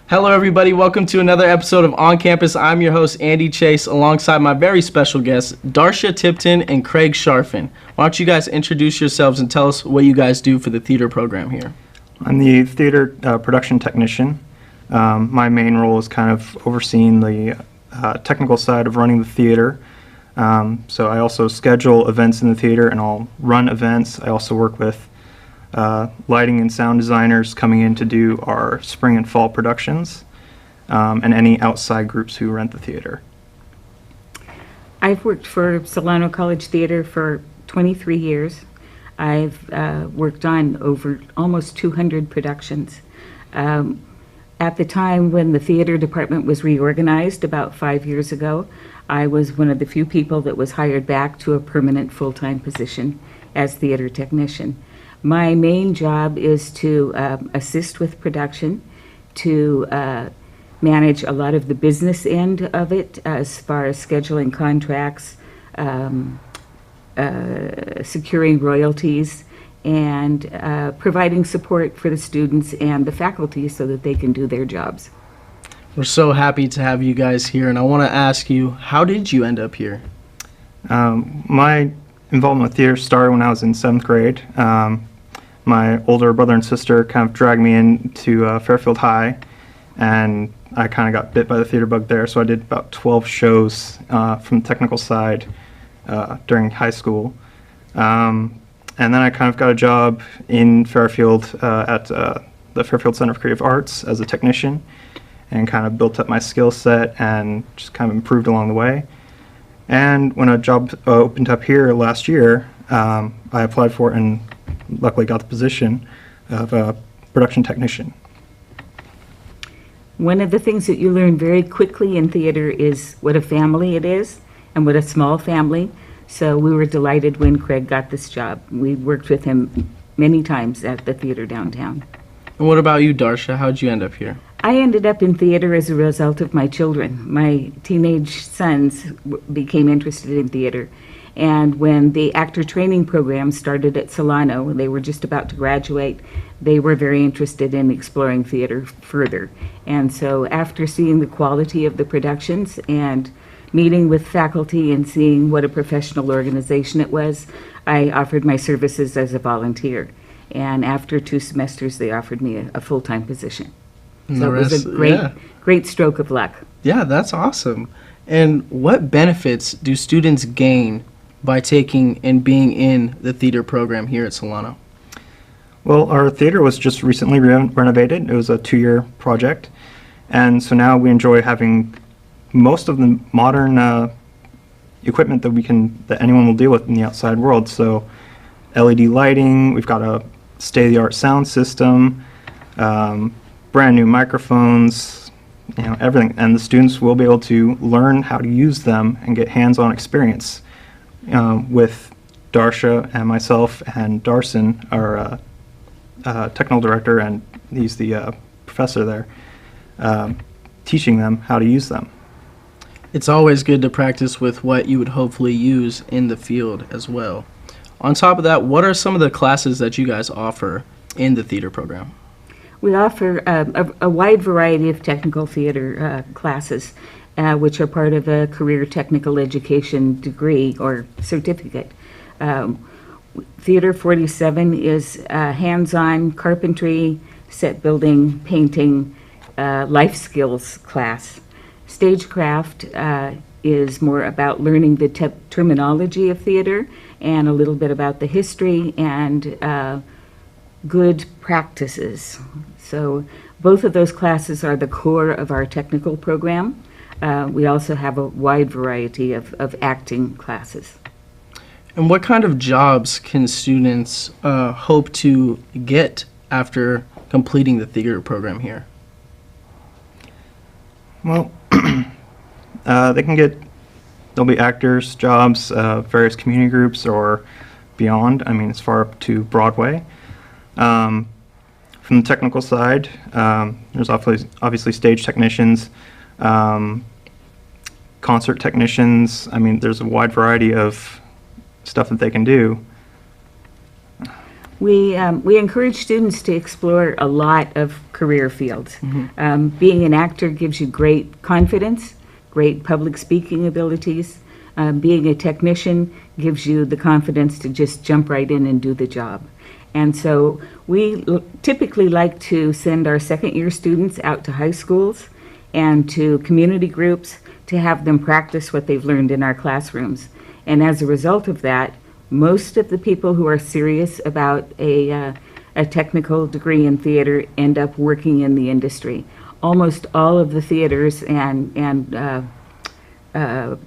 Hello everybody, welcome to another episode of On Campus. I'm your host Andy Chase alongside my very special guests Darcia Tipton and Craig Scharfen. Why don't you guys introduce yourselves and tell us what you guys do for the theater program here? I'm the theater production technician. My main role is kind of overseeing the technical side of running the theater. So I also schedule events in the theater and I'll run events. I also work with lighting and sound designers coming in to do our spring and fall productions, and any outside groups who rent the theater. I've worked for Solano College Theater for 23 years. I've worked on over almost 200 productions. At the time when the theater department was reorganized about 5 years ago, I was one of the few people that was hired back to a permanent full-time position as theater technician. My main job is to assist with production, to manage a lot of the business end of it as far as scheduling contracts, securing royalties, and providing support for the students and the faculty so that they can do their jobs. We're so happy to have you guys here, and I want to ask you, how did you end up here? My involvement with theater started when I was in 7th grade. My older brother and sister kind of dragged me into Fairfield High, and I kind of got bit by the theater bug there, so I did about 12 shows from the technical side during high school. And then I kind of got a job in Fairfield at the Fairfield Center for Creative Arts as a technician, and kind of built up my skill set and just kind of improved along the way. And when a job opened up here last year, I applied for it and luckily got the position of a production technician. One of the things that you learn very quickly in theater is what a family it is and what a small family. So we were delighted when Craig got this job. We worked with him many times at the theater downtown. And what about you, Darcia? How'd you end up here? I ended up in theater as a result of my children. My teenage sons became interested in theater. And when the actor training program started at Solano, they were just about to graduate, they were very interested in exploring theater further. And so after seeing the quality of the productions and meeting with faculty and seeing what a professional organization it was, I offered my services as a volunteer. And after 2 semesters, they offered me a full-time position. So it was a great stroke of luck. Yeah, that's awesome. And what benefits do students gain by taking and being in the theater program here at Solano? Well, our theater was just recently renovated. It was a 2-year project. And so now we enjoy having most of the modern equipment that anyone will deal with in the outside world. So LED lighting, we've got a state-of-the-art sound system, brand new microphones, everything. And the students will be able to learn how to use them and get hands-on experience with Darcia and myself and Darson, our technical director, and he's the professor there, teaching them how to use them. It's always good to practice with what you would hopefully use in the field as well. On top of that, what are some of the classes that you guys offer in the theater program? We offer a wide variety of technical theater classes, which are part of a career technical education degree or certificate. Theater 47 is hands-on carpentry, set building, painting, life skills class. Stagecraft is more about learning the terminology of theater and a little bit about the history and good practices. So both of those classes are the core of our technical program. We also have a wide variety of acting classes. And what kind of jobs can students hope to get after completing the theater program here? Well, there'll be actors' jobs, various community groups, or beyond. I mean, as far up to Broadway. From the technical side, there's obviously stage technicians, concert technicians. I mean, there's a wide variety of stuff that they can do. We encourage students to explore a lot of career fields. Being an actor gives you great confidence, great public speaking abilities. Being a technician gives you the confidence to just jump right in and do the job. And so we typically like to send our second-year students out to high schools and to community groups to have them practice what they've learned in our classrooms. And as a result of that, most of the people who are serious about a technical degree in theater end up working in the industry. Almost all of the theaters and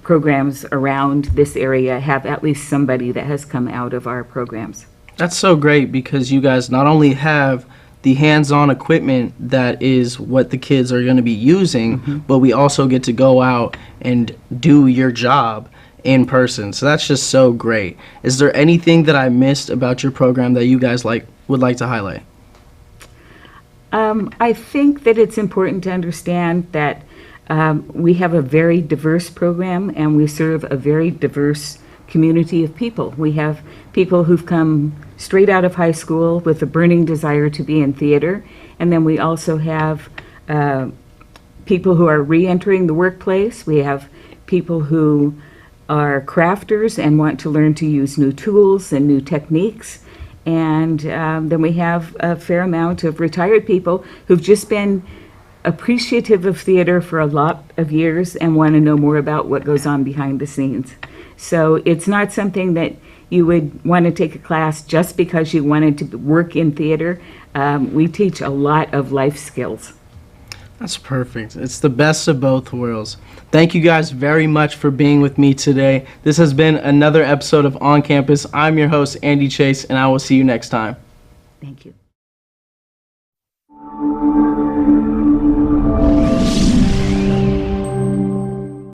programs around this area have at least somebody that has come out of our programs. That's so great because you guys not only have the hands-on equipment that is what the kids are going to be using, but we also get to go out and do your job in person. So that's just so great. Is there anything that I missed about your program that you guys would like to highlight? I think that it's important to understand that we have a very diverse program and we serve a very diverse community of people. We have people who've come straight out of high school with a burning desire to be in theater, and then we also have people who are re-entering the workplace. We have people who are crafters and want to learn to use new tools and new techniques. And then we have a fair amount of retired people who've just been appreciative of theater for a lot of years and want to know more about what goes on behind the scenes. So it's not something that you would want to take a class just because you wanted to work in theater. We teach a lot of life skills. That's perfect. It's the best of both worlds. Thank you guys very much for being with me today. This has been another episode of On Campus. I'm your host, Andy Chase, and I will see you next time. Thank you.